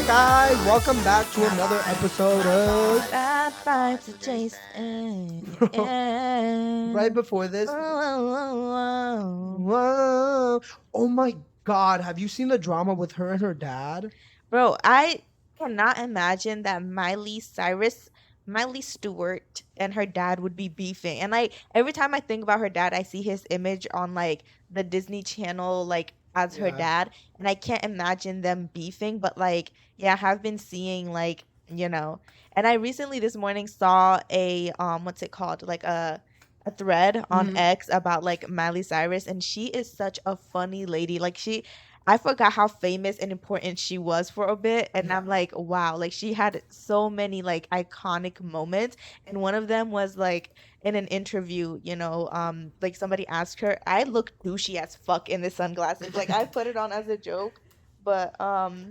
Guys, welcome back to another episode of. Bad vibes to Jason. Right before this, whoa, oh my God, have you seen the drama with her and her dad? Bro, I cannot imagine that Miley Stewart and her dad would be beefing. And like every time I think about her dad, I see his image on like the Disney Channel, like as her Yeah. dad, and I can't imagine them beefing. But like, yeah, I have been seeing like, and I recently this morning saw a what's it called? Like a thread on Mhm. X about like Miley Cyrus, and she is such a funny lady. I forgot how famous and important she was for a bit, and Yeah. I'm like, wow, like she had so many like iconic moments, and one of them was like in an interview, like somebody asked her, I look douchey as fuck in the sunglasses. Like I put it on as a joke, but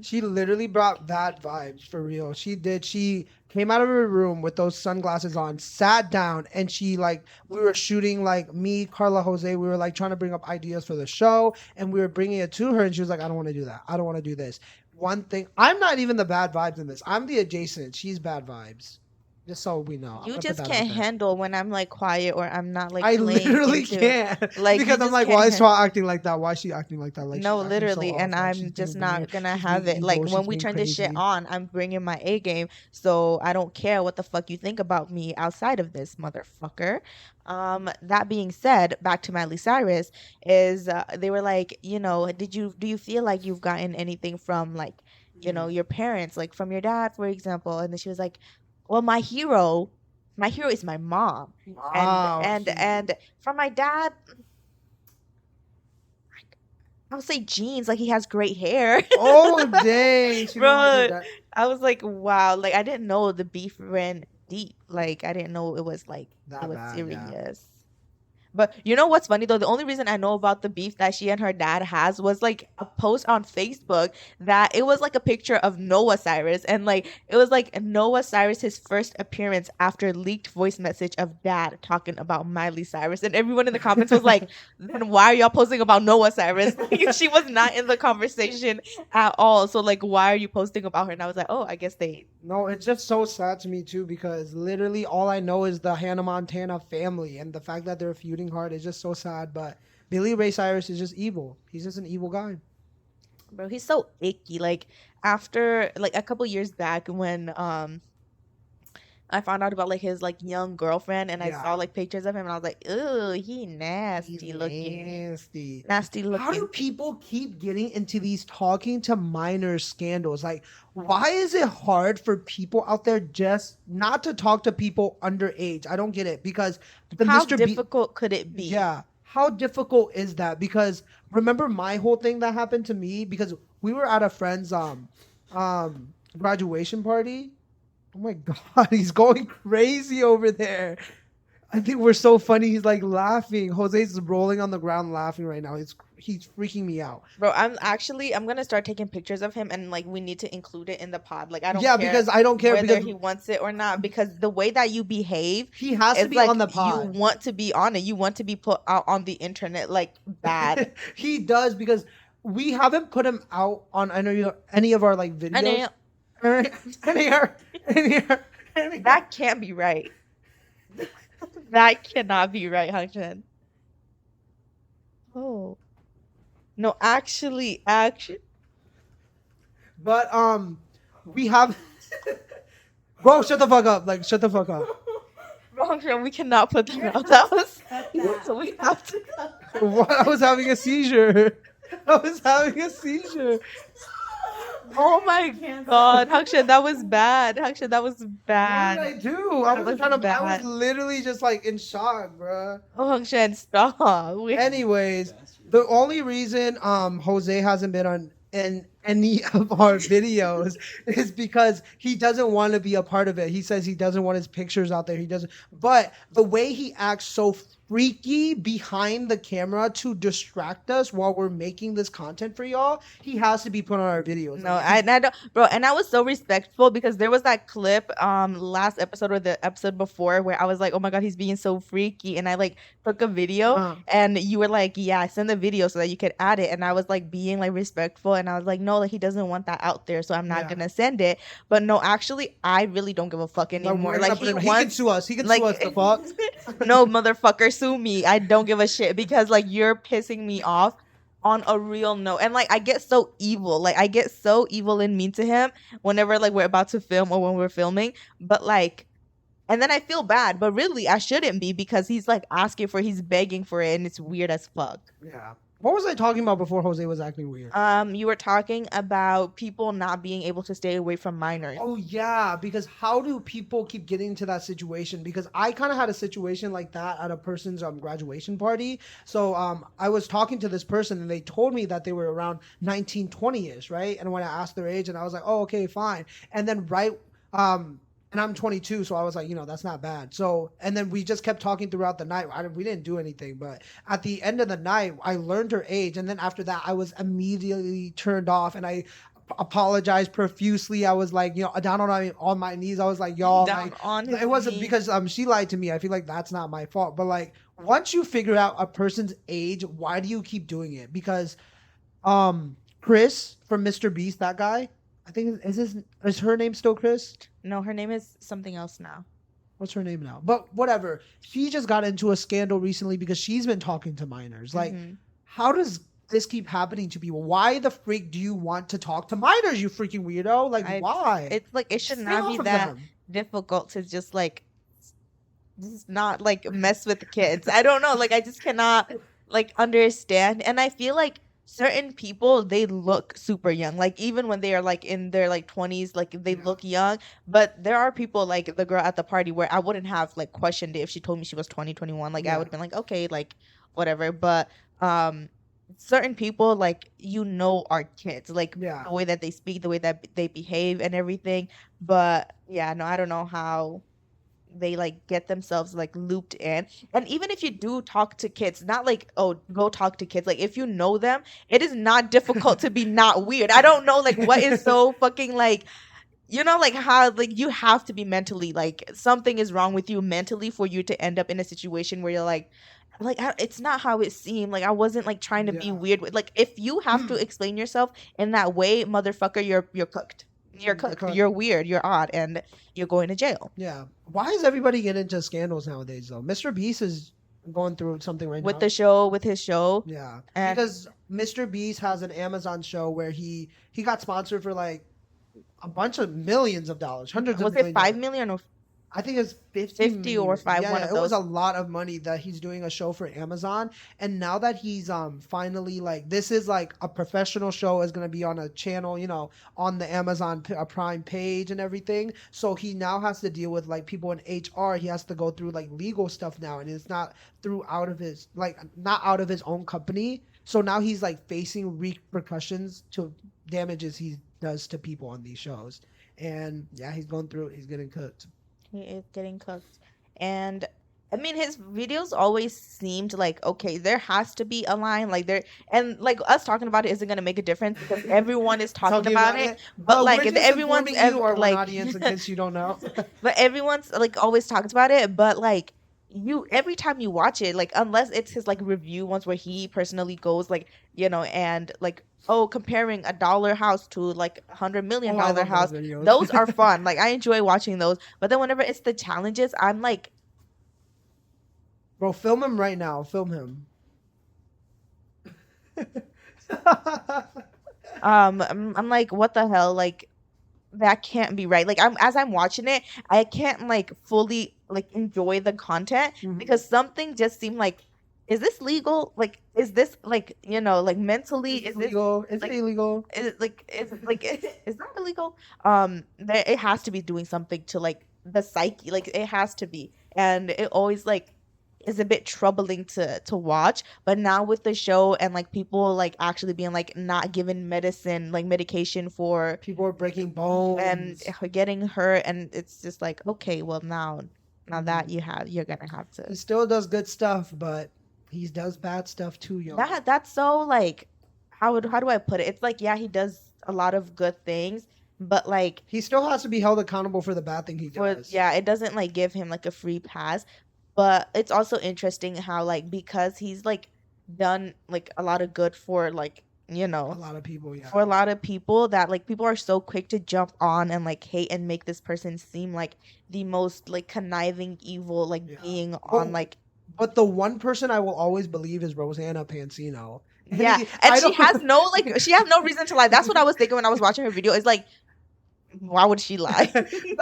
She literally brought bad vibes for real. She did. She came out of her room with those sunglasses on, sat down, and we were shooting, like, me, Carla, Jose. We were like trying to bring up ideas for the show, and we were bringing it to her, and she was like, I don't want to do that. I don't want to do this. One thing, I'm not even the bad vibes in this. I'm the adjacent. She's bad vibes. Just so we know. I'm you gonna put just that out can't there. handle when I'm like quiet or I'm not like I playing literally into can't like you because I'm just like, why can't is Shaw acting like that? Why is she acting like that? Like she's No, acting so literally, off. and Like she's I'm being just weird. not gonna She's being have it. Like evil. when She's we being turn this shit crazy. on, I'm bringing my A game, so I don't care what the fuck you think about me outside of this, motherfucker. That being said, back to Miley Cyrus is they were like, do you feel like you've gotten anything from like, your parents, like from your dad, for example? And then she was like, well, my hero is my mom, and Wow. and and from my dad. I would say jeans, like he has great hair. Oh dang! She didn't like her Bro, dad. I was like, wow, like I didn't know the beef ran deep. Like I didn't know it was like it That was bad, yeah. serious. But you know what's funny though? The only reason I know about the beef that she and her dad has was like a post on Facebook that it was like a picture of Noah Cyrus, and like it was like Noah Cyrus's first appearance after leaked voice message of dad talking about Miley Cyrus, and everyone in the comments was like, "Then why are y'all posting about Noah Cyrus?" Like, she was not in the conversation at all. So like, why are you posting about her? And I was like, oh, I guess they. No, it's just so sad to me too because literally all I know is the Hannah Montana family and the fact that they're feuding hard is just so sad. But Billy Ray Cyrus is just evil. He's just an evil guy. Bro, he's so icky. Like after like a couple years back when I found out about like his like young girlfriend and I saw Yeah. like pictures of him and I was like, ooh, he He's nasty looking. nasty. Nasty How do looking. people keep getting into these talking to minors scandals? Like, why is it hard for people out there just not to talk to people underage? I don't get it because the How Mr. B. difficult could it be? Yeah. How difficult is that? Because remember my whole thing that happened to me because we were at a friend's graduation party. Oh my God, he's going crazy over there. I think we're so funny. He's like laughing. Jose's rolling on the ground laughing right now. He's freaking me out. Bro, I'm gonna start taking pictures of him and like we need to include it in the pod. Like I don't Yeah, care because I don't care whether because he wants it or not, because the way that you behave, he has to it's be on like the you pod. want to be on it. You want to be put out on the internet like bad. He does because we haven't put him out on any of our like I videos. know Any, any, that can't be right. That cannot be right, Hangshan. Oh. No, actually. but we have. Bro, shut the fuck up! Like, shut the fuck up! Wrong, we cannot put that out. That was so we have to. What? I was having a seizure. I was having a seizure. Oh my god, Hangshan, that was bad. Hangshan, that was What did bad. I do? I That was was trying to. I was bad. literally just like in shock, bruh. Oh, Hangshan, stop. Anyways, the only reason Jose hasn't been on in any of our videos is because he doesn't want to be a part of it. He says he doesn't want his pictures out there. He doesn't. But the way he acts so freaky behind the camera to distract us while we're making this content for y'all, he has to be put on our videos. No, Like, I don't, bro. And I was so respectful because there was that clip, last episode or the episode before where I was like, oh my god, he's being so freaky, and I like took a video, uh, and you were like, yeah, send the video so that you could add it, and I was like being like respectful, and I was like, no, like he doesn't want that out there, so I'm not yeah. gonna send it. But no, actually, I really don't give a fuck Like, anymore. we're Like gonna put he him, he can wants. sue us. He can Like, sue us. The fuck. no, motherfucker, sue me. I don't give a shit because like you're pissing me off on a real note. And like I get so evil. Like I get so evil and mean to him whenever like we're about to film or when we're filming. But like and then I feel bad, but really I shouldn't be because he's like asking for he's begging for it and it's weird as fuck. Yeah. What was I talking about before Jose was acting weird? You were talking about people not being able to stay away from minors. Oh yeah, because how do people keep getting into that situation? Because I kind of had a situation like that at a person's graduation party. So I was talking to this person and they told me that they were around 19, 20ish, right? And when I asked their age, and I was like, oh, okay, fine. And then and I'm 22, so I was like, that's not bad. So, and then we just kept talking throughout the night. We didn't do anything, but at the end of the night, I learned her age, and then after that, I was immediately turned off, and I apologized profusely. I was like, down on my knees. I was like, y'all, Down like, on his it wasn't knees. because she lied to me. I feel like that's not my fault. But like, once you figure out a person's age, why do you keep doing it? Because Chris from Mr. Beast, that guy, I think is her name still Chris? No, her name is something else now. What's her name now? But whatever. She just got into a scandal recently because she's been talking to minors. Like, how does this keep happening to people? Why the freak do you want to talk to minors, you freaking weirdo? Like, why? It's like it should Stay not off be of that them. difficult to just like just not like mess with kids. I don't know. Like I just cannot like understand. And I feel like certain people they look super young. Like even when they are like in their like 20s, like they Yeah. look young. But there are people like the girl at the party where I wouldn't have like questioned it if she told me she was 20, 21. Like I Yeah. would have been like, okay, like whatever. But certain people like are kids. Like Yeah. the way that they speak, the way that they behave and everything. But yeah, no, I don't know how they like get themselves like looped in. And even if you do talk to kids, not like, oh, go talk to kids, like if you know them, it is not difficult to be not weird. I don't know like what is so fucking like like how like you have to be mentally like something is wrong with you mentally for you to end up in a situation where you're like it's not how it seemed. Like I wasn't like trying to be Yeah. weird with like if you have to explain yourself in that way, motherfucker, you're cooked. You're cooked. cooked. You're weird. You're odd, and you're going to jail. Yeah. Why is everybody getting into scandals nowadays, though? Mr. Beast is going through something right With now. his show. Yeah. And Because Mr. Beast has an Amazon show where he got sponsored for like a bunch of millions of dollars, hundreds of was millions. it 5 million or I think it's 50 or 5, Yeah, one of it was those. a lot of money that he's doing a show for Amazon. And now that he's finally like this is like a professional show is going to be on a channel, on the Amazon Prime page and everything. So he now has to deal with like people in HR. He has to go through like legal stuff now, and it's not out of his own company. So now he's like facing repercussions to damages he does to people on these shows. And yeah, he's getting cooked. He is getting cooked. And I mean his videos always seemed like okay, there has to be a line like there and like us talking about it isn't gonna make a difference because everyone is talking about it. But like we're just everyone's informing you or like an audience in case you don't know. but everyone's like always talks about it, but like you every time you watch it, like unless it's his like review ones where he personally goes like and like comparing a dollar house to like $100 million I love house, those videos. those are fun. Like I enjoy watching those. But then whenever it's the challenges, I'm like, Bro, film him right now. Film him. I'm like, what the hell? Like that can't be right. Like as I'm watching it, I can't like fully like enjoy the content Mhm. because something just seemed like, is this legal? Like, is this like like mentally? It's Is this illegal. It's like, illegal. is it like is that illegal? It has to be doing something to like the psyche. Like it has to be, and it always like is a bit troubling to watch. But now with the show and like people like actually being like not given medication for People are breaking bones. and getting hurt, and it's just like okay, well now Now that you're gonna have to. He still does good stuff, but he does bad stuff too, yo. That's so like, how do I put it? It's like, yeah, he does a lot of good things, but like He still has to be held accountable for the bad thing he for does. yeah, it doesn't like give him like a free pass. But it's also interesting how like because he's like done like a lot of good for like, you A know, lot of people, yeah. for a lot of people, that like people are so quick to jump on and like hate and make this person seem like the most like conniving evil like Yeah. being on like But the one person I will always believe is Rosanna Pansino. yeah, I and she don't- has no like she has no reason to lie. That's what I was thinking when I was watching her video. It's like, why would she lie?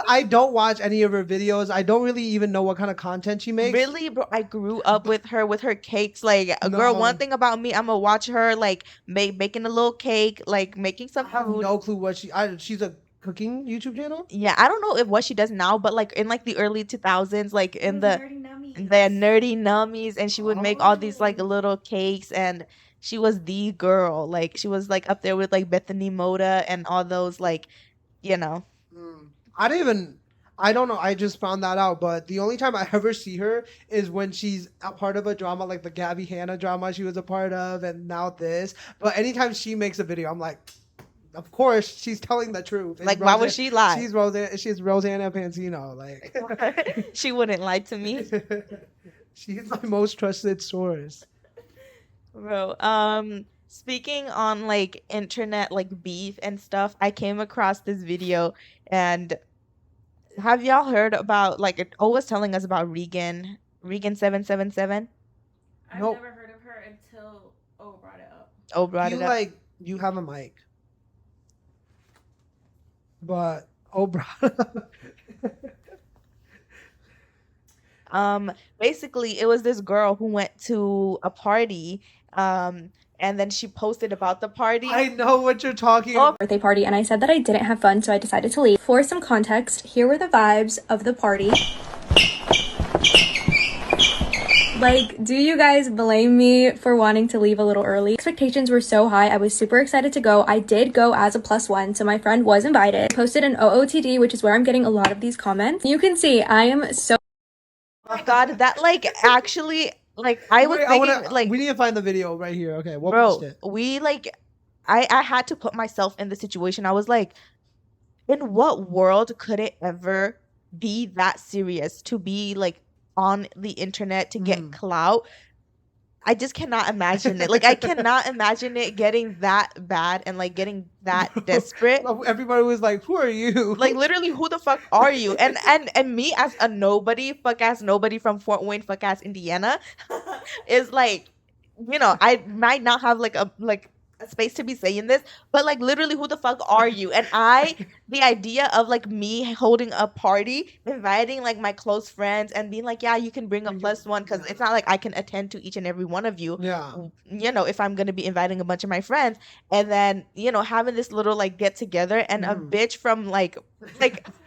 I don't watch any of her videos. I don't really even know what kind of content she makes. Really, bro, I grew up with her cakes. Like, girl, No. one thing about me, I'm gonna watch her like making a little cake, like making some I have food. no clue what she's a cooking YouTube channel? Yeah, I don't know if what she does now, but like in like the early 2000s, like in the Nerdy nerdy nummies, and she would make all these like Oh. little cakes, and she was the girl. Like she was like up there with like Bethany Moda and all those like, you know. I don't know. I just found that out. But the only time I ever see her is when she's a part of a drama, like the Gabby Hanna drama she was a part of, and now this. But anytime she makes a video, I'm like, of course she's telling the truth. It's Like, why would she lie? She's Rosanna Pansino. Like She wouldn't lie to me. she's my most trusted source. Bro, speaking on like internet like beef and stuff, I came across this video, and have y'all heard about like it always telling us about Regan 777? I've Nope. never heard of her until brought it up. Oh, brought You it up. you have a mic, but bro. Basically it was this girl who went to a party, and then she posted about the party. I know what you're talking about. Birthday party, and I said that I didn't have fun, so I decided to leave. For some context, here were the vibes of the party. Like, do you guys blame me for wanting to leave a little early? Expectations were so high. I was super excited to go. I did go as a +1, so my friend was invited. I posted an OOTD, which is where I'm getting a lot of these comments. You can see I am so Oh my god, that like actually like I was thinking like, we need to find the video right here. Okay, we'll bro, post it. we like I had to put myself in the situation. I was like, in what world could it ever be that serious to be like on the internet to get clout? I just cannot imagine it. Like I cannot imagine it getting that bad and like getting that desperate. Everybody was like, "Who are you?" Like literally, who the fuck are you? And me as a nobody, fuck ass nobody from Fort Wayne, fuck ass Indiana, is like, you know, I might not have like a space to be saying this, but like literally, who the fuck are you? And the idea of like me holding a party, inviting like my close friends and being like, yeah, you can bring a +1, because it's not like I can attend to each and every one of you. Yeah. You know, if I'm gonna be inviting a bunch of my friends, and then, you know, having this little like get together, and a bitch from like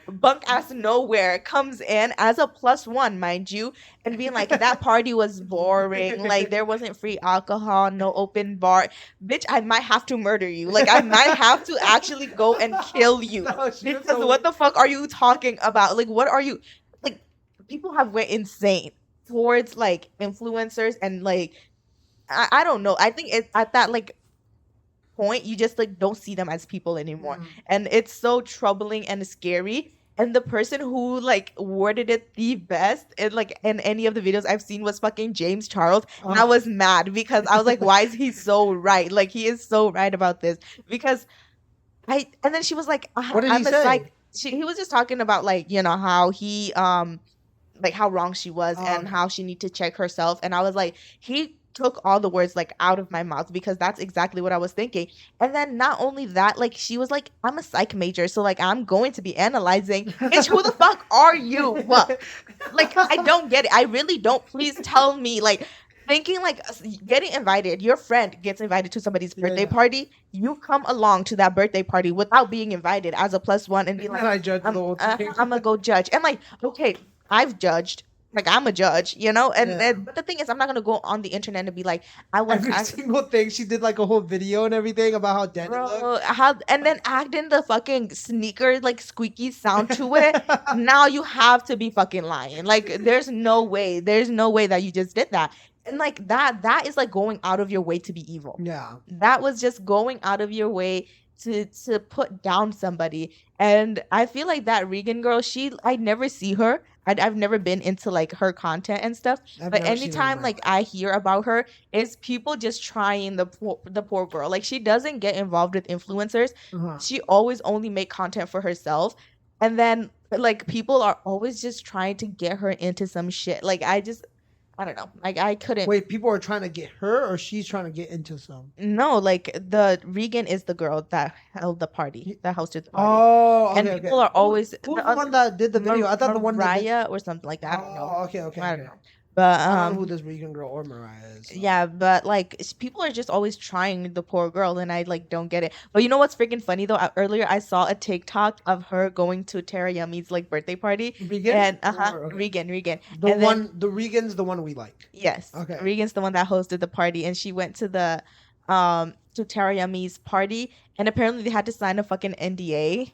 bunk ass nowhere comes in as a +1, mind you, and being like, that party was boring, like there wasn't free alcohol, no open bar. Bitch, I might have to murder you. Like I might have to actually go and kill you. No, she was Because so what the fuck are you talking about? Like what are you, like, people have went insane towards like influencers, and like I don't know. I think it's at that like point you just like don't see them as people anymore. And it's so troubling and scary. And the person who like worded it the best in like in any of the videos I've seen was fucking James Charles. And I was mad because I was like, why is he so right? Like he is so right about this. Because and then she was like, What did he say? He was just talking about like, you know, how he like how wrong she was, and how she need to check herself. And I was like, he took all the words like out of my mouth, because that's exactly what I was thinking. And then not only that, like she was like, I'm a psych major, so like I'm going to be analyzing. Bitch, who the fuck are you? What? Like I don't get it. I really don't. Please tell me. Like thinking like getting invited, your friend gets invited to somebody's birthday party, you come along to that birthday party without being invited as a +1 and be like, And I judge the whole thing. I'm gonna go judge. And like, okay, I've judged Like I'm a judge, you know, and, Yeah. and but the thing is, I'm not gonna go on the internet and be like, I was Every single thing she did, like a whole video and everything about how dead it looked. bro, how and then add in the fucking sneaker like squeaky sound to it. Now you have to be fucking lying. Like there's no way that you just did that. And like that is like going out of your way to be evil. Yeah. That was just going out of your way to put down somebody. And I feel like that Regan girl, I never see her. I've never been into like her content and stuff. I've But never seen her in anytime my like life. I hear about her, it's people just trying the poor girl. Like she doesn't get involved with influencers. Uh-huh. She always only make content for herself. And then like people are always just trying to get her into some shit. Like I don't know. Like I couldn't. Wait, people are trying to get her, or she's trying to get into some? No, like the Regan is the girl that held the party, that hosted the party. Oh, okay, And okay. people are always Who's the one that did the video? I thought the one that did... Mariah or something like that. I don't know. Oh, okay, okay. I don't okay. know. But I don't know who this Regan girl or Mariah is. So. yeah, but like people are just always trying the poor girl, and I like don't get it. But you know what's freaking funny though? Earlier I saw a TikTok of her going to Tara Yummy's like birthday party. Regan? And Okay. Regan. The And then- the Regan's the one we like. Yes. Okay. Regan's the one that hosted the party, and she went to the to Tara Yummy's party, and apparently they had to sign a fucking NDA.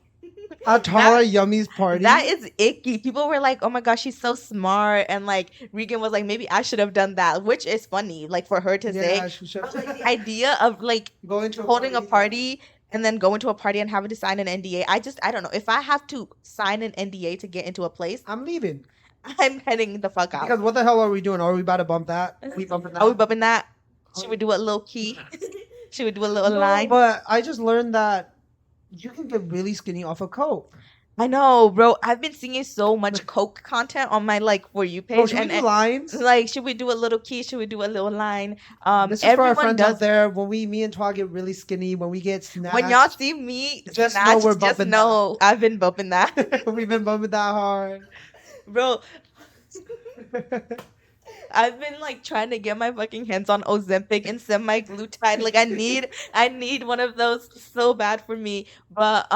At Tara Yummy's party. That is icky. People were like, "Oh my gosh, she's so smart," and like Regan was like, "Maybe I should have done that," which is funny, like for her to say. she should But, like, the idea of like going to holding a party and then going to a party and having to sign an NDA. I don't know. If I have to sign an NDA to get into a place, I'm leaving. I'm heading the fuck out. Because what the hell are we doing? Are we about to bump that? We bumping that? Are we bumping that? Should we do a low key? Should we do a little No, line? But I just learned that you can get really skinny off of coke. I know, bro. I've been seeing so much Coke content on my like For You page, Oh, should we do lines? like, should we do a little key? Should we do a little line? This is for our Everyone friends does. out there. When me and Twa get really skinny, when we get snatched, When y'all see me, Just know snatched, we're just bumping know I've been bumping that, we've been bumping that hard. bro. I've been like trying to get my fucking hands on Ozempic and semi-glutide. Like I need one of those so bad for me. But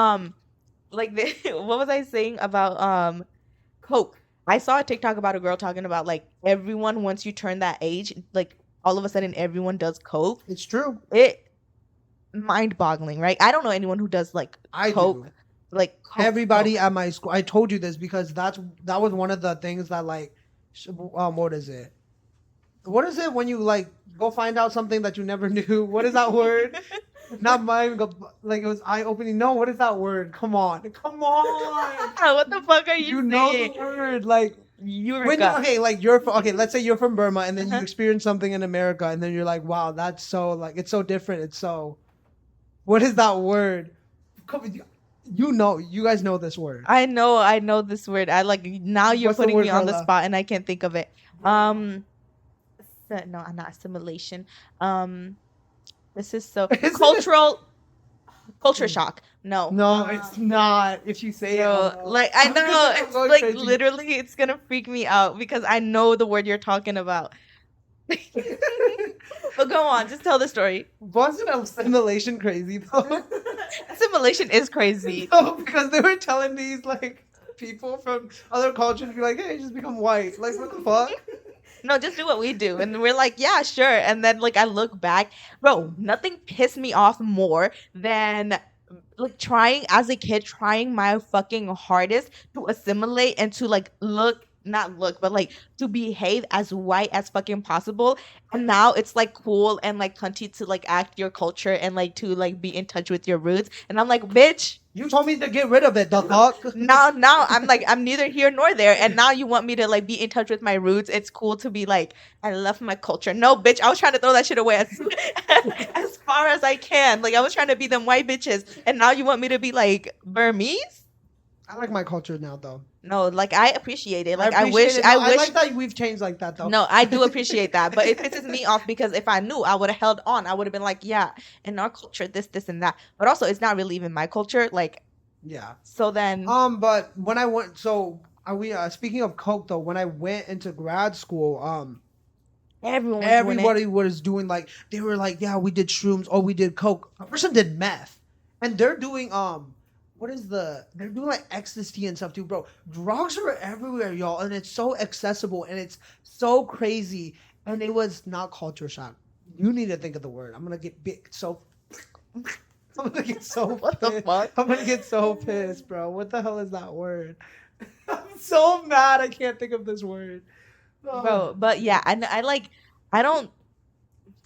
like what was I saying about Coke? I saw a TikTok about a girl talking about like everyone once you turn that age, like all of a sudden everyone does Coke. It's true. It mind-boggling, right? I don't know anyone who does like I Coke. do. Like Coke, Everybody at my school. I told you this because that was one of the things that like, what is it? What is it when you like go find out something that you never knew? What is that word? Not mine. Like it was eye opening. No, what is that word? Come on. what the fuck are you You know saying? the word. Like Eureka. okay, like okay. Let's say you're from Burma and then you experience something in America and then you're like, wow, that's so like it's so different. It's so. What is that word? You know, you guys know this word. I know this word. I like now you're What's the putting word, me on the Carla? spot and I can't think of it. No, not assimilation. This is so Isn't it? culture shock. No. No, it's not. If you say Bro, it, like I know I'm it's going like crazy. literally it's gonna freak me out because I know the word you're talking about. But go on, just tell the story. Wasn't assimilation crazy though? Assimilation is crazy. No, because they were telling these like people from other cultures, be like, hey, just become white. Like, what the fuck? No, just do what we do. And we're like, yeah, sure. And then like I look back, bro, nothing pissed me off more than like trying my fucking hardest to assimilate and to like but like to behave as white as fucking possible. And now it's like cool and like cunty to like act your culture and like to like be in touch with your roots. And I'm like, bitch, You told me to get rid of it, the fuck. now I'm like, I'm neither here nor there. And now you want me to like be in touch with my roots. It's cool to be like, I love my culture. No, bitch, I was trying to throw that shit away as far as I can. Like I was trying to be them white bitches. And now you want me to be like Burmese? I like my culture now, though. No, like I appreciate it. Like appreciate it. I No, wish like that we've changed like that, though. No, I do appreciate that, but it pisses me off because if I knew, I would have held on. I would have been like, yeah, in our culture, this, and that. But also, it's not really even my culture. Like, Yeah. so then, But when I went, so are we? Speaking of coke, though, when I went into grad school, everybody was doing like they were like, yeah, we did shrooms, or we did coke. A person did meth, and they're doing what is they're doing like ecstasy and stuff too, bro. Drugs are everywhere, y'all, and it's so accessible and it's so crazy. And it was not culture shock. You need to think of the word. I'm gonna get big. So I'm gonna get so What the pissed. fuck? I'm gonna get so pissed, bro. What the hell is that word? I'm so mad. I can't think of this word, Bro, but yeah, I like, I don't,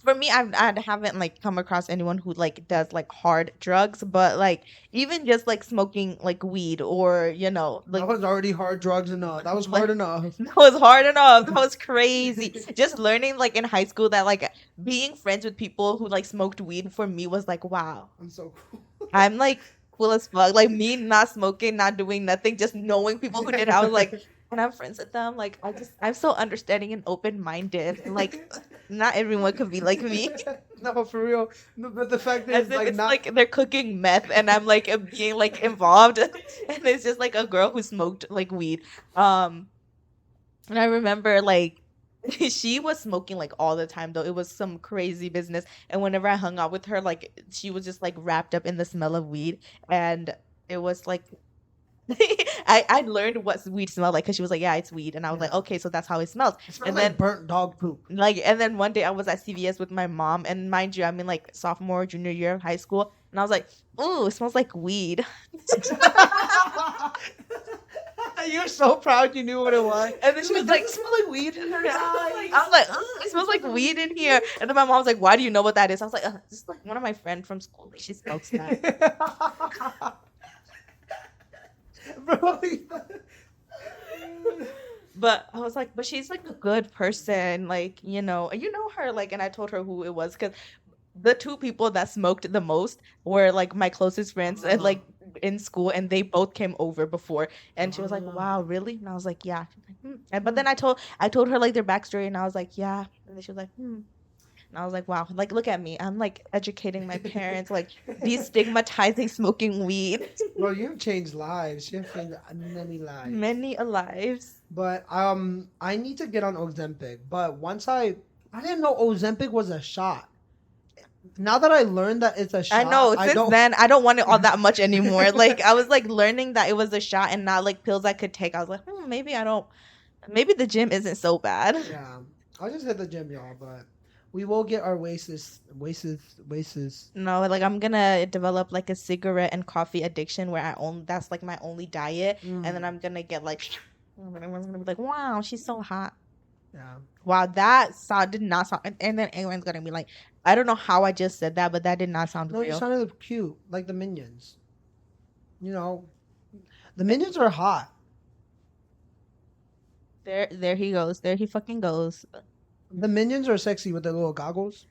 for me, I haven't like come across anyone who like does like hard drugs, but like even just like smoking like weed or like That was already hard drugs enough. That was like hard enough. that was hard enough. That was crazy. Just learning like in high school that like being friends with people who like smoked weed for me was like, wow, I'm so cool. I'm like cool as fuck. Like me not smoking, not doing nothing, just knowing people who did. I was like, and I'm friends with them. Like I'm so understanding and open minded. Like not everyone could be like me. No, for real. No, but the fact As is, if like, it's not. like they're cooking meth and I'm like being like involved, and it's just like a girl who smoked like weed. And I remember like she was smoking like all the time though. It was some crazy business. And whenever I hung out with her, like she was just like wrapped up in the smell of weed, and it was like I learned what weed smelled like because she was like, yeah, it's weed, and I was like, Yeah. okay, so that's how it smells. It smells And like then burnt dog poop. and then one day I was at CVS with my mom, and mind you, I'm in like sophomore, junior year of high school, and I was like, ooh, it smells like weed. You're so proud you knew what it was. And then she was like, smell like weed in her I was like, it smells like weed in here. And then my mom was like, why do you know what that is? I was like, this is like one of my friends from school. Like, she smokes that. Bro. But I was like, but she's like a good person. Like, you know her. Like, and I told her who it was because the two people that smoked the most were like my closest friends and like in school, and they both came over before, and she was like, wow, really? And I was like, yeah. She's like, And, but then I told her like their backstory, and I was like, yeah. And then she was like, and I was like, wow, like look at me, I'm like educating my parents, like destigmatizing smoking weed. Well, you've changed lives. You've changed many lives. Lives. But I need to get on Ozempic. But once I didn't know Ozempic was a shot. Now that I learned that it's a shot, I know. Since then, I don't want it all that much anymore. Like I was like learning that it was a shot and not like pills I could take. I was like, maybe I don't. Maybe the gym isn't so bad. Yeah, I just hit the gym, y'all. But we will get our wastes. No, like I'm gonna develop like a cigarette and coffee addiction where that's like my only diet, and then I'm gonna get like, everyone's gonna be like, wow, she's so hot. Yeah. Wow, that did not sound. And then everyone's gonna be like, I don't know how I just said that, but that did not sound No, you real. sounded cute, like the Minions. You know, the Minions are hot. There he goes. There he fucking goes. The Minions are sexy with their little goggles.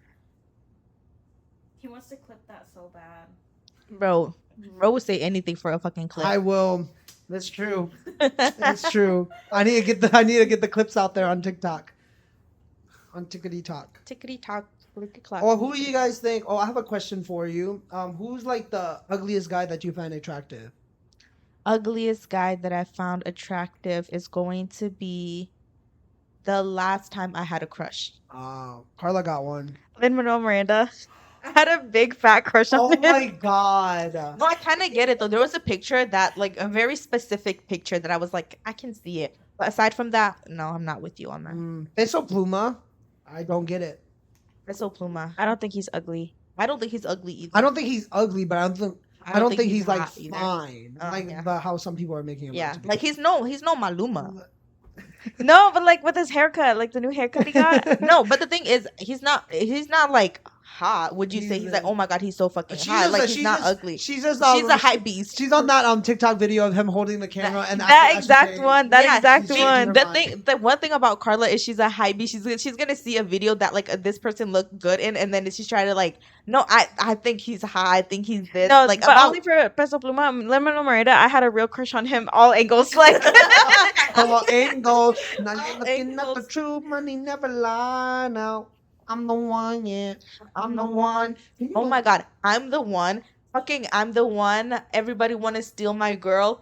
He wants to clip that so bad. Bro would say anything for a fucking clip. I will. That's true. That's true. I need to get the clips out there on TikTok. On Tickety Talk. Tickety talk, clickety clap. Oh, who do you guys think? Oh, I have a question for you. Who's like the ugliest guy that you find attractive? Ugliest guy that I found attractive is going to be the last time I had a crush. Oh, Carla got one. Lin-Manuel Miranda. I had a big fat crush on Oh him. my god. No, I kind of get it though. There was a picture that, like, a very specific picture that I was like, I can see it. But aside from that, no, I'm not with you on that. Peso Pluma. I don't get it. Peso Pluma. I don't think he's ugly. I don't think he's ugly either. I don't think he's ugly, but I don't think he's like hot either. fine. Like Yeah. how some people are making him. Yeah, out to be. like he's no Maluma. No, but like with his haircut, like the new haircut he got. No, but the thing is, he's not like hot. Would you say he's like, oh my god, he's so fucking hot? Like he's not ugly. She's just She's a hype beast. She's on that TikTok video of him holding the camera and That asking exact Ashley one. Payne. That Yeah, exact she's one. changing her The one thing about Carla is she's a hype beast. She's gonna see a video that like this person looked good in, and then she's trying to like, no, I think he's hot. I think he's this. No, like but only for Peso Pluma. Lin-Manuel Miranda, I had a real crush on him. All angles, like. Come on, angles. Now you're looking at the Angles. truth, money never lie. Now I'm the one, yeah. I'm the one. Oh my god, I'm the one. Fucking, I'm the one. Everybody want to steal my girl.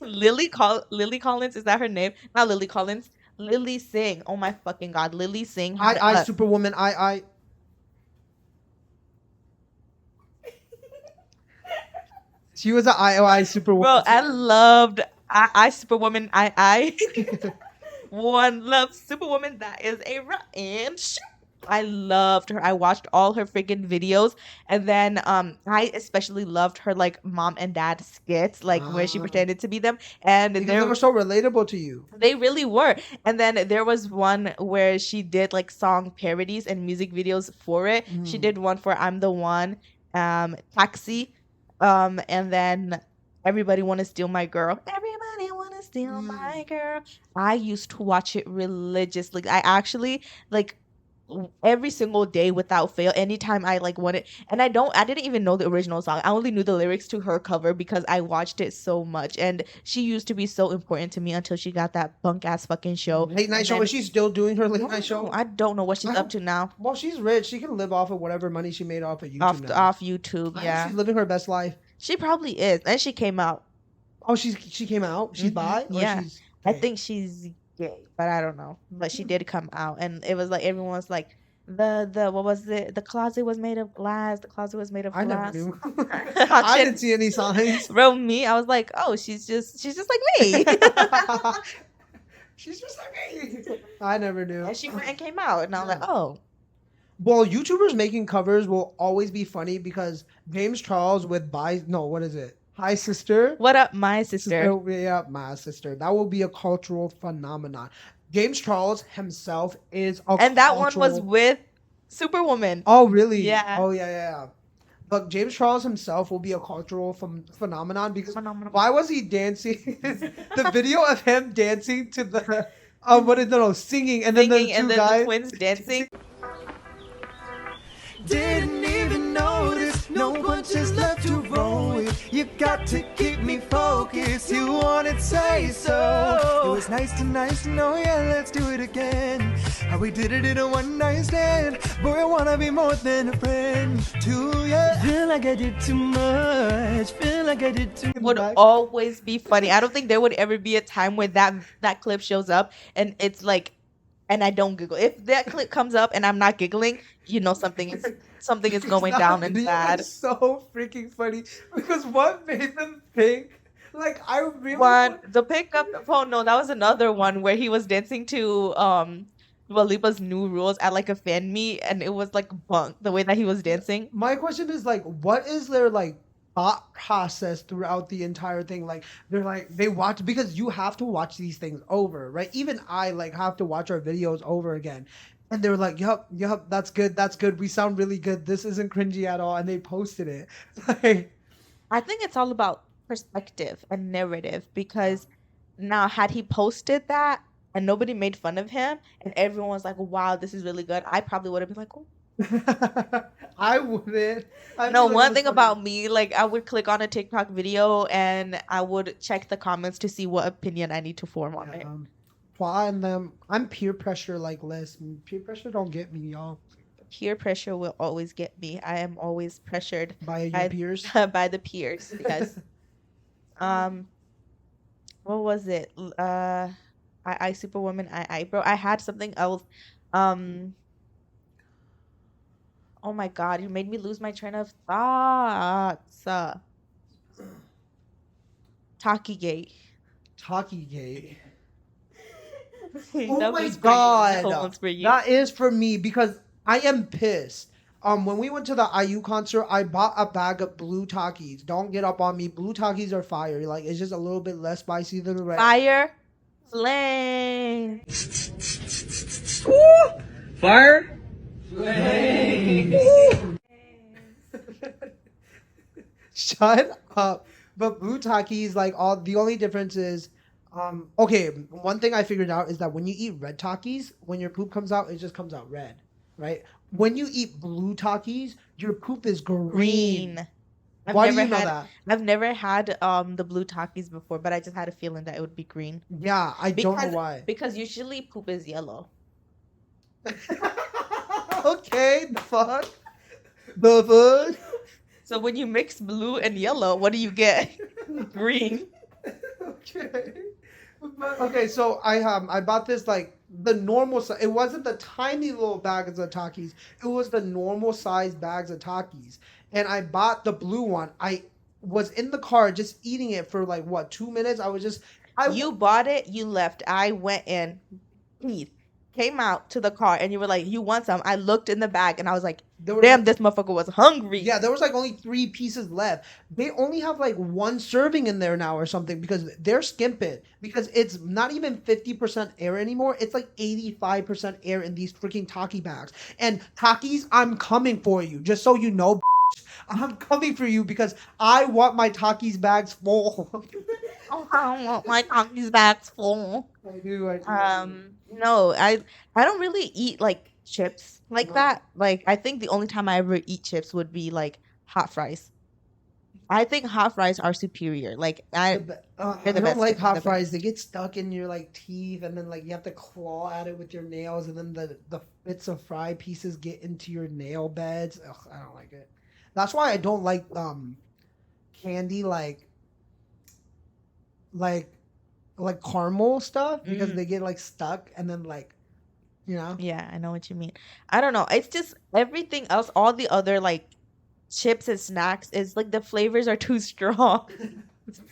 Lily Collins, is that her name? Not Lily Collins. Lily Singh. Oh my fucking god, Lily Singh. I Superwoman. I. She was an IOI superwoman. Bro, I loved I Superwoman. I one love Superwoman. That is a rotten show. I loved her. I watched all her freaking videos, and then I especially loved her like mom and dad skits, like where she Ah. pretended to be them, and Because they there were so relatable to you. they really were. And then there was one where she did like song parodies and music videos for it. She Mm. did one for I'm the One, Taxi, and then Everybody Wanna Steal My Girl. Everybody wanna steal my girl. I used to watch it religiously. I actually like every single day without fail, anytime I like wanted, and I didn't even know the original song. I only knew the lyrics to her cover because I watched it so much, and she used to be so important to me until she got that bunk ass fucking show. Late night And show. then- Is she still doing her late No, night show? I don't know what she's I up hope- to now. Well, she's rich. She can live off of whatever money she made off of YouTube now. Off YouTube, I hope yeah. she's living her best life. She probably is, and she came out. Oh, she came out. She's Mhm, bi. Or yeah. she's I gay? think she's gay, but I don't know. But she did come out, and it was like everyone was like, the what was it? The closet was made of glass. The closet was made of I never glass. knew. Oh, I shit. didn't see any signs. Bro, me, I was like, oh, she's just like me. She's just like me. I never knew. And she went and came out, and I was like, oh, Well, YouTubers making covers will always be funny because James Charles with what is it? Hi Sister. what up, my sister? Yeah, my sister. That will be a cultural phenomenon. James Charles himself is a And that one was cultural- with Superwoman. Oh, really? Yeah. Oh, yeah. But James Charles himself will be a cultural phenomenon because Phenomenal. why was he dancing? The video of him dancing to the singing and then the Singing, two and then guys. the twins dancing. Didn't even notice, no punches left to roll with. You got to keep me focused, you wanted say so. It was nice to know, yeah, let's do it again. How we did it in a one night stand. Boy, I wanna be more than a friend to you. Feel like I did too much, feel like I did too Would Back. always be funny. I don't think there would ever be a time where that clip shows up and it's like, and I don't giggle. If that clip comes up and I'm not giggling, you know something is going That down and video bad. is so freaking funny because what made them think like I really One, the pickup. Oh no, that was another one where he was dancing to Dua Lipa's New Rules at like a fan meet, and it was like bunk the way that he was dancing. My question is like, what is their like thought process throughout the entire thing? Like they're like they watch because you have to watch these things over, right? Even I like have to watch our videos over again. And they were like, yup, that's good. We sound really good. This isn't cringy at all. And they posted it. Like, I think it's all about perspective and narrative because now had he posted that and nobody made fun of him and everyone was like, wow, this is really good, I probably would have been like, oh. I wouldn't. I'd No, be like, one "That's thing funny." about me, like I would click on a TikTok video and I would check the comments to see what opinion I need to form on it. Why and them? I'm peer pressure like less. Peer pressure don't get me, y'all. Peer pressure will always get me. I am always pressured By your by- peers. by the peers. Yes. What was it? I Superwoman. Bro. I had something else. Oh my God! You made me lose my train of thoughts. Takigate. Talkiegate. Oh my God. That for you. That is for me because I am pissed. When we went to the IU concert, I bought a bag of blue Takis. Don't get up on me. Blue Takis are fire. Like it's just a little bit less spicy than the red. Fire, flame. Fire? Shut up. But blue Takis, like the only difference is, okay, one thing I figured out is that when you eat red Takis, when your poop comes out, it just comes out red, right? When you eat blue Takis, your poop is green. Green. Why do you know that? I've never had the blue Takis before, but I just had a feeling that it would be green. Yeah, I don't know Because- why. Because usually poop is yellow. Okay, the fuck? The fuck? So when you mix blue and yellow, what do you get? Green. Okay. Okay, so I bought this like the normal size. It wasn't the tiny little bags of Takis. It was the normal size bags of Takis. And I bought the blue one. was in the car just eating it for like what 2 minutes. You bought it, you left. I went in, came out to the car, and you were like, "You want some?" I looked in the bag, and I was like, There was "Damn, like- this motherfucker was hungry." Yeah, there was like only 3 pieces left. They only have like one serving in there now or something because they're skimping because it's not even 50% air anymore. It's like 85% air in these freaking Taki bags. And Takis, I'm coming for you. Just so you know, I'm coming for you because I want my Takis bags full. Oh, I want my Takis bags full. I do. No, I don't really eat like chips like No. that. Like, I think the only time I ever eat chips would be like hot fries. I think hot fries are superior. Like, I they're don't the best. like They're hot the fries. best. They get stuck in your like teeth, and then like you have to claw at it with your nails, and then the bits of fry pieces get into your nail beds. Ugh, I don't like it. That's why I don't like candy like like caramel stuff because Mhm. they get like stuck, and then like you know. Yeah, I know what you mean. I don't know. It's just everything else, all the other like chips and snacks is like the flavors are too strong.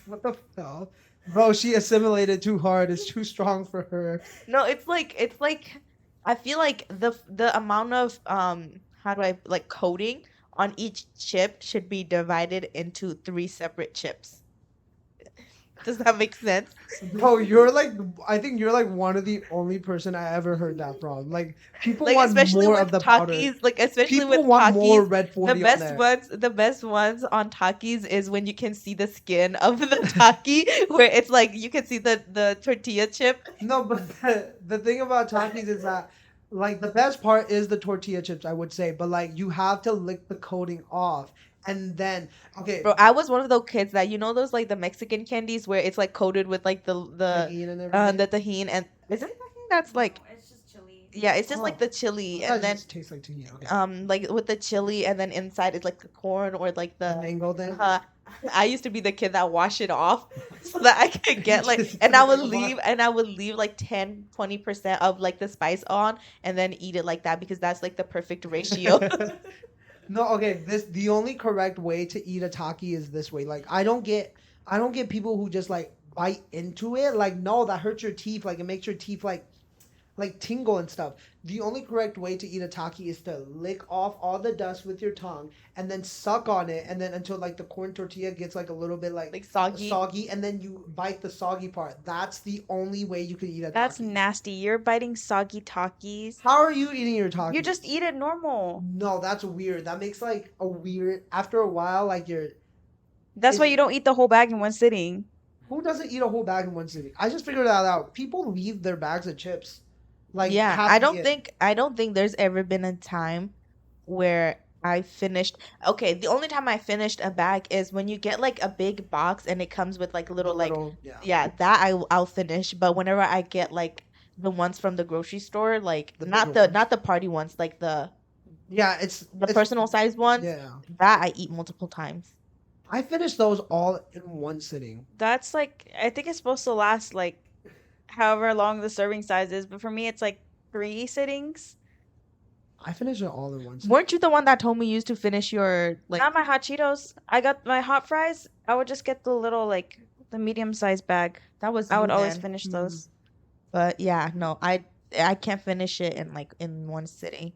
What the hell, bro? She assimilated too hard. It's too strong for her. No, it's like I feel like the amount of how do I like coating on each chip should be divided into 3 separate chips. Does that make sense? Bro, you're like, I think you're like one of the only person I ever heard that from. Like, people Like want especially more with of the powder. Takis, like especially People with want more Takis, red 40 the on best there. ones on Takis is when you can see the skin of the Taki, where it's like you can see the tortilla chip. No, but the thing about Takis is that, like, the best part is the tortilla chips, I would say. But, like, you have to lick the coating off. And then, okay, Bro, I was one of those kids that those like the Mexican candies where it's like coated with like the tahini and everything. the tahini and is it tahini that's like No, it's just chili. yeah, it's just Oh. like the chili I thought and it then just tastes like tahini. Okay. like with the chili and then inside is like the corn or like The the mango thing. I used to be the kid that washed it off so that I could get like Just and I would come on. leave like 10-20% of like the spice on and then eat it like that because that's like the perfect ratio. No, okay. The only correct way to eat a taki is this way. Like, I don't get people who just like bite into it. Like, no, that hurts your teeth. Like, it makes your teeth like tingle and stuff. The only correct way to eat a taki is to lick off all the dust with your tongue and then suck on it, and then until like the corn tortilla gets like a little bit like soggy. and then you bite the soggy part. That's the only way you can eat a That's taki. nasty. You're biting soggy Takis. How are you eating your taki? You just eat it normal. No, that's weird. That makes like a weird. After a while, like you're. That's why Is- you don't eat the whole bag in one sitting. Who doesn't eat a whole bag in one sitting? I just figured that out. People leave their bags of chips. Like, yeah, half I eat don't it. think there's ever been a time where I finished. Okay, the only time I finished a bag is when you get like a big box and it comes with like little like yeah. that I'll finish. But whenever I get like the ones from the grocery store, like The not bigger ones. not the party ones, like Yeah, it's personal size ones, Yeah, that I eat multiple times. I finished those all in one sitting. That's like, I think it's supposed to last like however long the serving size is, but for me it's like 3 sittings. I finished it all in one sitting. Weren't you the one that told me you used to finish your like? Not my hot Cheetos. I got my hot fries. I would just get the little like the medium sized bag. That was I would you always then. finish those. But yeah, no, I can't finish it in one sitting.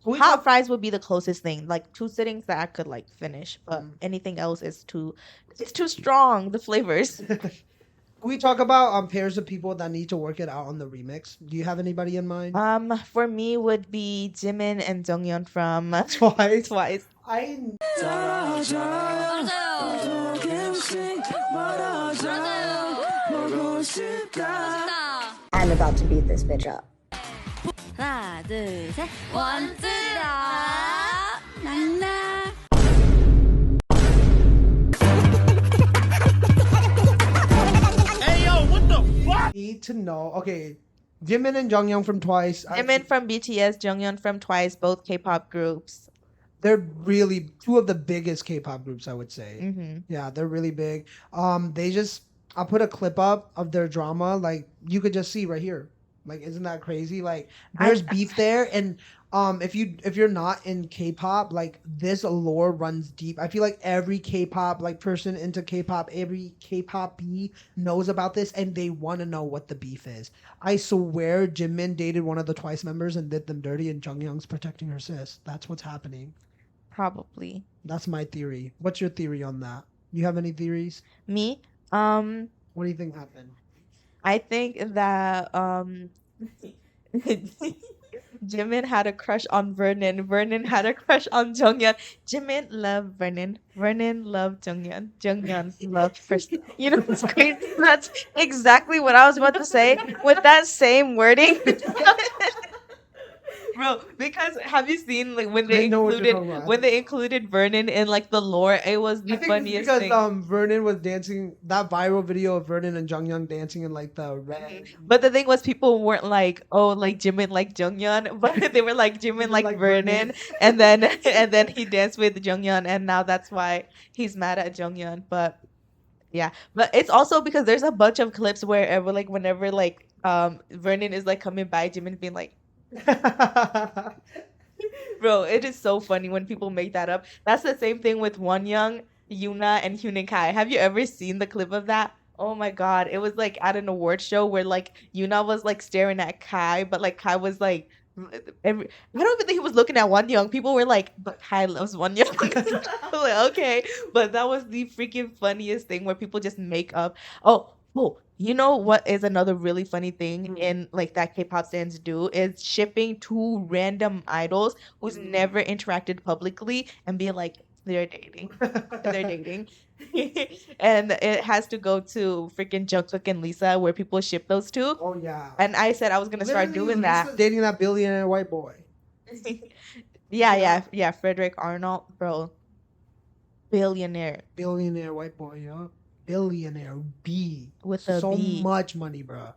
Can we Hot talk- fries would be the closest thing, like 2 sittings that I could like finish, but Mm. anything else is it's too strong, the flavors. Can we talk about pairs of people that need to work it out on the remix? Do you have anybody in mind? For me would be Jimin and Jeongyeon from Twice. Twice. I I'm about to beat this bitch up. 하나, 둘, 셋. 원투다. 낭낭. need to know. Okay, Jimin and Jeongyeon from Twice. Jimin from BTS, Jeongyeon from Twice, both K-pop groups. They're really two of the biggest K-pop groups, I would say. Mm-hmm. Yeah, they're really big. I'll put a clip up of their drama. Like, you could just see right here. Like, isn't that crazy? Like, I- there's beef there, and if you're not in K-pop, like this lore runs deep. I feel like every K-pop like person into K-pop, every K-pop-y knows about this, and they want to know what the beef is. I swear, Jimin dated one of the Twice members and did them dirty, and Jungyoung's protecting her sis. That's what's happening. Probably. That's my theory. What's your theory on that? You have any theories? Me? What do you think happened? I think that Jimin had a crush on Vernon. Vernon had a crush on Jeongyeon. Jimin loved Vernon. Vernon loved Jeongyeon. Jeongyeon loved first. You know what's crazy? That's exactly what I was about to say with that same wording. Bro, because have you seen like when they I know what you're included talking about. when they included Vernon in like the lore? It was the I think it's funniest because thing. Vernon was dancing, that viral video of Vernon and Jungyoung dancing in like the red. But the thing was, people weren't like, "Oh, like Jimin like Jeongyeon," but they were like Jimin like Vernon, and then he danced with Jeongyeon, and now that's why he's mad at Jeongyeon. But yeah, but it's also because there's a bunch of clips wherever like whenever like Vernon is like coming by, Jimin's being like, bro, it is so funny when people make that up. That's the same thing with Wonyoung, Yuna, and Hyunin Kai. Have you ever seen the clip of that? Oh my god, it was like at an award show where like Yuna was like staring at Kai, but like Kai was like I don't even think he was looking at Wonyoung. People were like, but Kai loves Wonyoung. I'm like, okay, but that was the freaking funniest thing where people just make up. Oh, you know what is another really funny thing in like that K-pop stands do is shipping two random idols who's never interacted publicly and being like they're dating. They're dating. And it has to go to freaking Jungkook and Lisa where people ship those two. Oh yeah. And I said I was gonna start Literally, doing Lisa's that. dating that billionaire white boy. Yeah, Frederick Arnold, bro. Billionaire Billionaire white boy, yeah. Billionaire B. with a So B. much money, bro.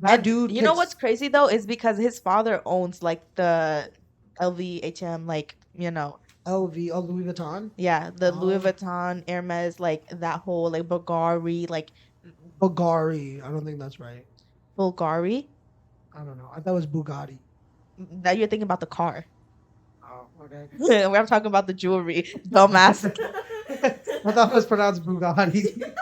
That And dude. you know gets- what's crazy though is because his father owns like the LVHM, like you know, LV, oh, Louis Vuitton? yeah, the Louis Oh. Vuitton, Hermes, like that whole like Bulgari, like Bulgari. I don't think that's right. Bulgari. I don't know. I thought it was Bugatti. That you're thinking about the car. Oh, okay. I'm talking about the jewelry, dumbass. I thought it was pronounced Bugatti.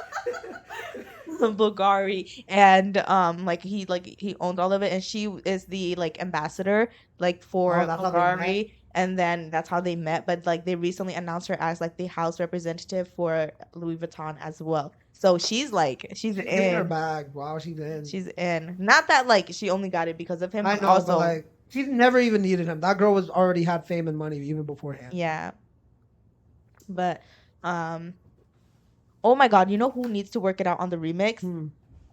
Bulgari, and like he owned all of it, and she is the like ambassador like for Oh, that's how they Bulgari, and then that's how they met. But like they recently announced her as like the house representative for Louis Vuitton as well. So she's She's in her in. bag. Wow, she's in. She's in. Not that like she only got it because of him, I but know, also but like, she never even needed him. That girl was already had fame and money even beforehand. yeah. But oh my god, you know who needs to work it out on the remix? Hmm.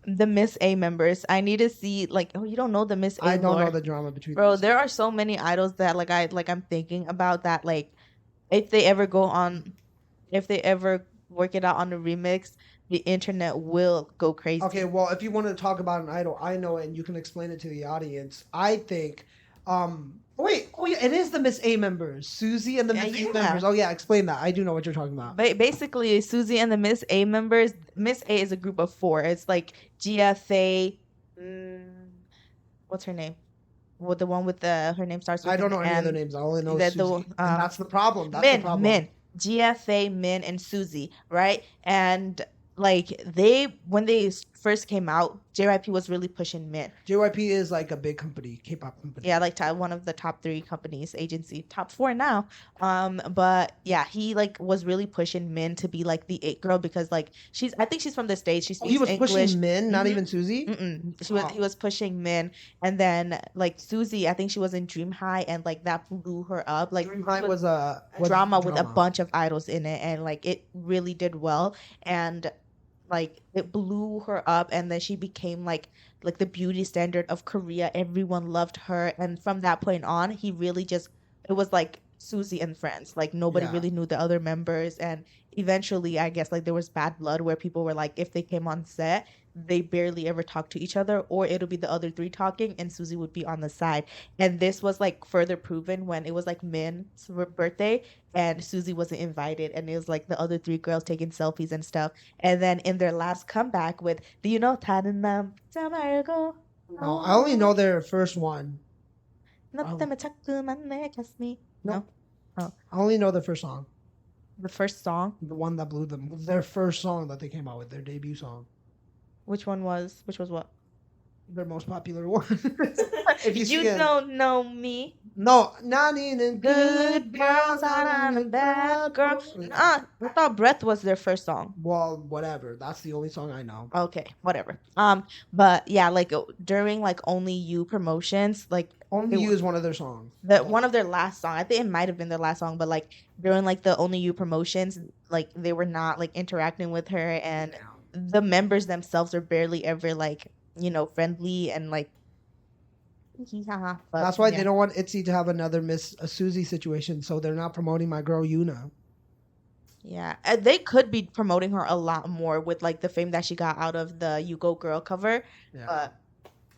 The Miss A members. I need to see like you don't know the Miss A I don't lore. know the drama between Bro, these. there are so many idols that I'm thinking about that like if they ever work it out on the remix, the internet will go crazy. Okay, well, if you want to talk about an idol, I know it, and you can explain it to the audience. I think, oh yeah, it is the Miss A members, Susie and the Miss A Yeah. members. Oh yeah, explain that. I do know what you're talking about. Basically, Susie and the Miss A members. Miss A is a group of 4. It's like GFA. What's her name? Well, the one with the her name starts with I don't an know any of their M. names. I only know That the, Susie, and that's the problem. That's Min, the problem. Min, GFA, Min, and Susie, right? And like when they first came out, JYP was really pushing Min. JYP is like a big company, K-pop company. Yeah, like one of the top 3 companies, agency, top 4 now. But yeah, he like was really pushing Min to be like the it girl because like I think she's from the States. She Oh, speaks he was English. pushing Min, not Mhm. even Susie. Mm-mm. He was pushing Min, and then like Susie, I think she was in Dream High, and like that blew her up. Like Dream High it was a drama with a bunch of idols in it, and like it really did well, and like it blew her up, and then she became like the beauty standard of Korea. Everyone loved her, and from that point on, he really just it was like Susie and friends. Like nobody Yeah. really knew the other members, and eventually, I guess like there was bad blood where people were like, if they came on set, they barely ever talk to each other, or it'll be the other 3 talking, and Susie would be on the side. And this was like further proven when it was like Min's birthday, and Susie wasn't invited, and it was like the other 3 girls taking selfies and stuff. And then in their last comeback with, do you know 다른 남자 말고 No, I only know their first one. 너 때문에 자꾸만 내 가슴이. No, I only know their first song. the first song. The one that blew them. Their first song that they came out with, their debut song. Which was what? Their most popular one. If you see You it. don't know me. No, not even Good girls are not bad girls. I thought Breath was their first song. Well, whatever. That's the only song I know. Okay, whatever. But yeah, like during like Only You promotions, like Only You is one of their songs. one of their last song. I think it might have been their last song, but like during like the Only You promotions, like they were not like interacting with her, and the members themselves are barely ever like, you know, friendly and like. But, That's why yeah. they don't want ITZY to have another Miss Susie situation, so they're not promoting my girl Yuna. Yeah, they could be promoting her a lot more with like the fame that she got out of the You Go Girl cover. Yeah. But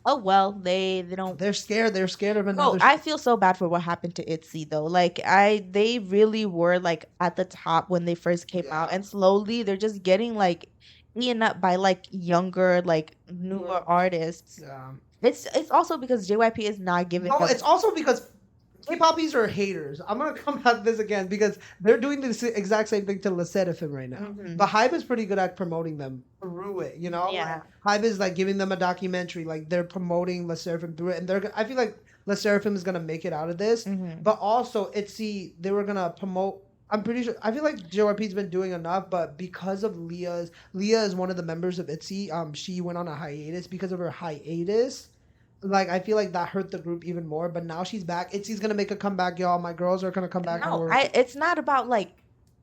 oh well, they don't. They're scared. They're scared of Oh, another. I feel so bad for what happened to ITZY though. Like they really were like at the top when they first came out, and slowly they're just getting like eaten up by like younger, like newer artists. Yeah. It's also because JYP is not giving. No, them- it's also because K-poppies are haters. I'm gonna come at this again because they're doing the exact same thing to Le Sserafim right now. Mhm. But Hybe is pretty good at promoting them through it. You know, Yeah. Like, Hybe is like giving them a documentary. Like they're promoting Le Sserafim through it, and I feel like Le Sserafim is gonna make it out of this. Mhm. But also, ITZY, they were gonna promote. I'm pretty sure. I feel like JYP's been doing enough, but because of Leah is one of the members of ITZY. She went on a hiatus. Because of her hiatus, like I feel like that hurt the group even more. But now she's back. ITZY's gonna make a comeback, y'all. My girls are gonna come back. and No, work. it's not about like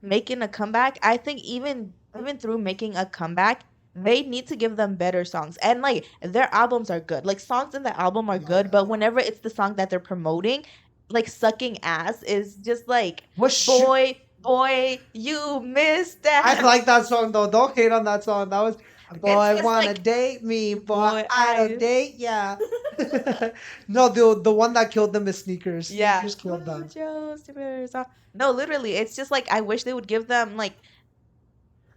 making a comeback. I think even through making a comeback, they need to give them better songs. And like their albums are good. Like songs in the album are good, but whenever it's the song that they're promoting, like Sucking Ass is just like boy, you missed that. I like that song though. Don't hate on that song. That was boy just wanna like, date me, boy, boy, I I- don't date ya. No, the one that killed them is Sneakers. Yeah. Sneakers killed them. No, literally, it's just like I wish they would give them like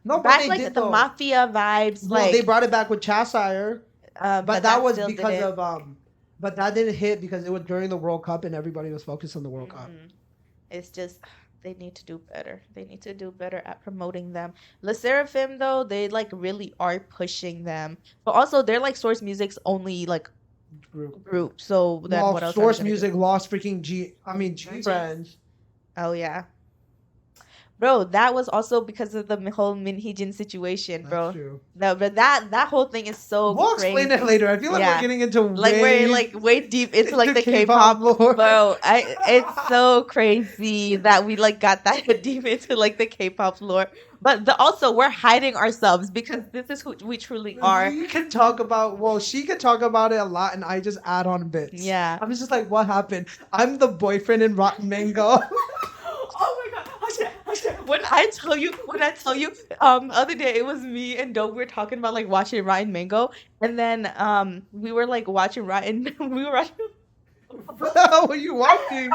No, but back they like did the though. mafia vibes. Well, like they brought it back with Chasire, but that was still because didn't- of but that didn't hit because it was during the World Cup and everybody was focused on the World Cup. Mhm. It's just they need to do better. They need to do better at promoting them. Le Sserafim though, they like really are pushing them, but also they're like Source Music's only like group. So then Well, what else? are they Source gonna do? Music lost freaking G Friends. Oh yeah. Bro, that was also because of the whole Minheejin situation, bro. That's true. No, but that whole thing is so We'll crazy. explain it later. I feel like Yeah. we're getting into Like way, we're like way deep into like the into K-pop, lore. bro. It's so crazy that we like got that deep into like the K-pop lore. But also we're hiding ourselves because this is who we truly are. We can talk about. Well, she could talk about it a lot, and I just add on bits. Yeah. I'm just like, what happened? I'm the boyfriend in Rotten Mango. Oh my god! When I tell you, other day it was me and Dope. We were talking about like watching Rotten Mango, and then we were like watching Rotten. We were watching. What the hell were you watching?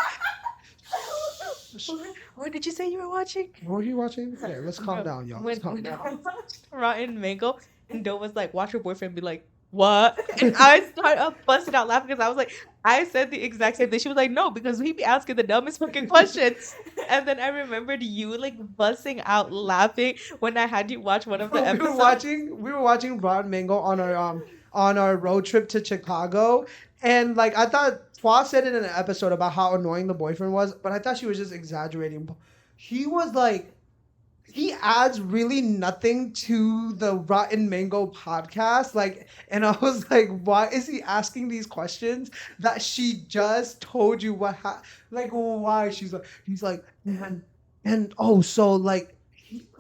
What did you say you were watching? What were you watching? Okay, let's calm down, y'all. Let's calm When I down. watched Rotten Mango, and Dope was like, "Watch your boyfriend be like." What? And I started busting out laughing because I was like, I said the exact same thing. She was like, no, because we be asking the dumbest fucking questions. And then I remembered you like busting out laughing when I had you watch one of the we episodes. were watching Rotten Mango on our road trip to Chicago, and like I thought Twa said it in an episode about how annoying the boyfriend was, but I thought she was just exaggerating. He was like, he adds really nothing to the Rotten Mango podcast, like, and I was like, why is he asking these questions that she just told you like why? He's like, and oh, so like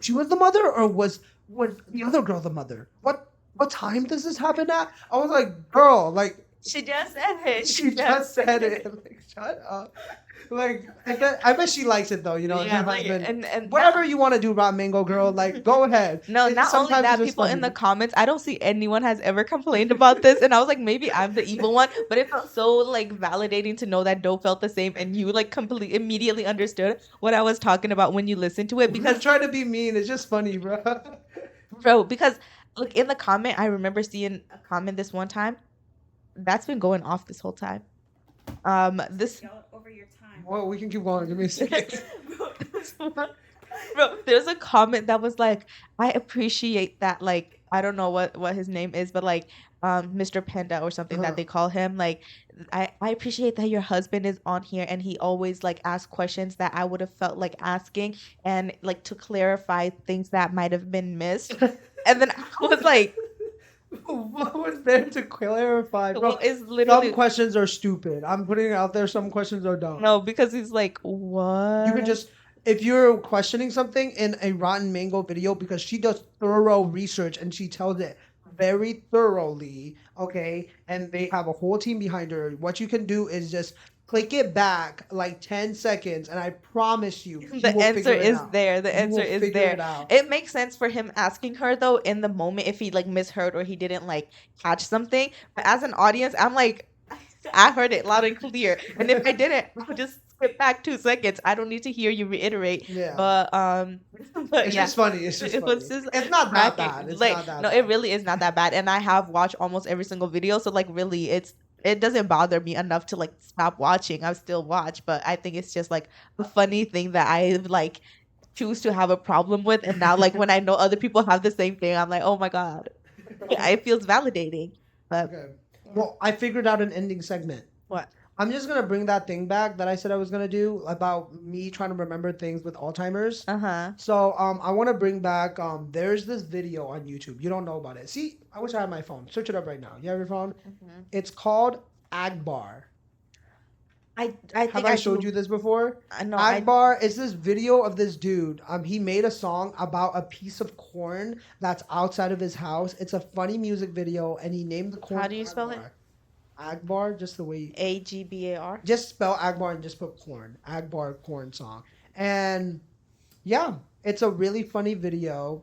she was the mother, or was the other girl the mother? What time does this happen at? I was like, girl, like She just said it. she just said it. Like, shut up. Like I bet she likes it though, you know. Yeah, her like, husband. and Whatever you want to do about Mango Girl, like go ahead. No, It- not only sometimes that, it's just people in funny. the comments, I don't see anyone has ever complained about this, and I was like, maybe I'm the evil one, but it felt so like validating to know that Doe felt the same, and you like completely immediately understood what I was talking about when you listened to it, Because because trying to be mean, it's just funny, bro. bro, because like in the comment, I remember seeing a comment this one time that's been going off this whole time. This Go over your time. Well, we can keep going. Give me a second. Bro, there's a comment that was like, I appreciate that, like, I don't know what his name is, but like Mr. Panda or something that they call him. Like, I appreciate that your husband is on here and he always like asks questions that I would have felt like asking and like to clarify things that might have been missed. And then I was like, What was there to clarify, bro? well, it's literally Some questions are stupid. I'm putting it out there. Some questions are dumb. no, because he's like, what? You can just, if you're questioning something in a Rotten Mango video, because she does thorough research and she tells it very thoroughly, okay? And they have a whole team behind her. What you can do is just click it back like 10 seconds, and I promise you, she the will answer figure it is out. there. The You answer will is figure there. it out. It makes sense for him asking her though in the moment if he like misheard or he didn't like catch something. But as an audience, I'm like, I heard it loud and clear. And if I didn't, I'll just skip back 2 seconds. I don't need to hear you reiterate. Yeah. But It's yeah. just funny. It's just It funny. was just It's not that cracking. bad. It's like not that no, bad. it really is not that bad. And I have watched almost every single video, so like really, it doesn't bother me enough to like stop watching. I still watch, but I think it's just like a funny thing that I like choose to have a problem with. And now like when I know other people have the same thing, I'm like, oh my god, it feels validating. But Okay. Well, I figured out an ending segment. what? I'm just gonna bring that thing back that I said I was gonna do about me trying to remember things with Alzheimer's. Uh-huh. So I want to bring back there's this video on YouTube. You don't know about it. See, I wish I had my phone. Search it up right now. You have your phone? Mhm. It's called Agbar. I think Have I showed you this before? No, I Agbar is this video of this dude. He made a song about a piece of corn that's outside of his house. It's a funny music video, and he named the corn. How do you spell it? Agbar, just the way. AGBAR. Just spell Agbar and just put corn. Agbar corn song. And yeah, it's a really funny video.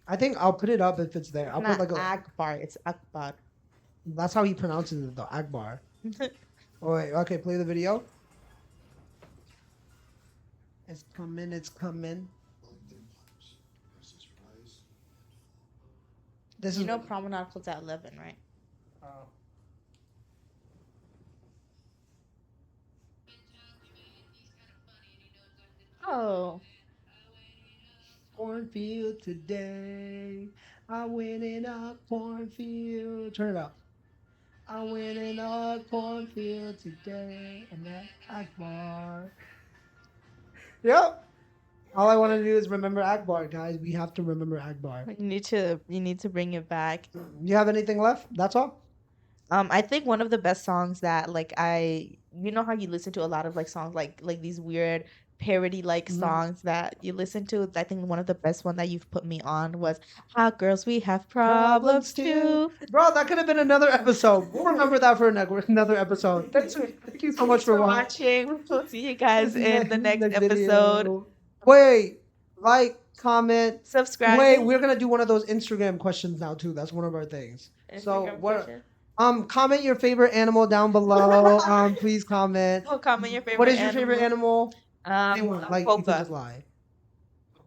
I think I'll put it up if it's there. I'll Not put like a. Akbar. It's Akbar. That's how he pronounces it though. Agbar. Oh wait, okay, play the video. It's coming, it's coming. This You is know Promenade closes at 11, right? oh. Oh. Cornfield today. I went in a cornfield. Turn it up. I went in a cornfield today, and that Akbar. Yep. All I want to do is remember Akbar, guys. We have to remember Akbar. You need to bring it back. You have anything left? That's all. I think one of the best songs that like you know how you listen to a lot of like songs like these weird parody like songs that you listen to. I think one of the best one that you've put me on was "Hot Girls We Have Problems Too." Bro, that could have been another episode. We'll remember that for another episode. Thank you so much for watching. watching. We'll see you guys in the next video. episode. Wait, like, comment. Subscribe. Wait, we're gonna do one of those Instagram questions now too. That's one of our things. So Instagram what? question. Comment your favorite animal down below. Please comment. Oh, comment your favorite. What is your favorite animal? Like, you could Quokka. just lie.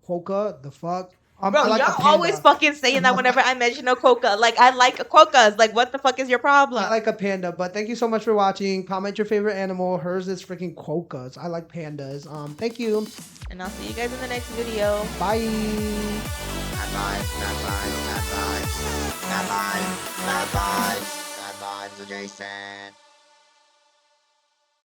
Quokka? The fuck? Bro, I like a y'all panda. always fucking saying that whenever I mention a quokka. Like, I like quokkas. Like, what the fuck is your problem? I like a panda, but thank you so much for watching. Comment your favorite animal. Hers is freaking quokkas. I like pandas. Thank you. And I'll see you guys in the next video. Bye. Bad vibes, bad vibes, bad vibes, bad vibes, bad vibes, bad vibes, Jason.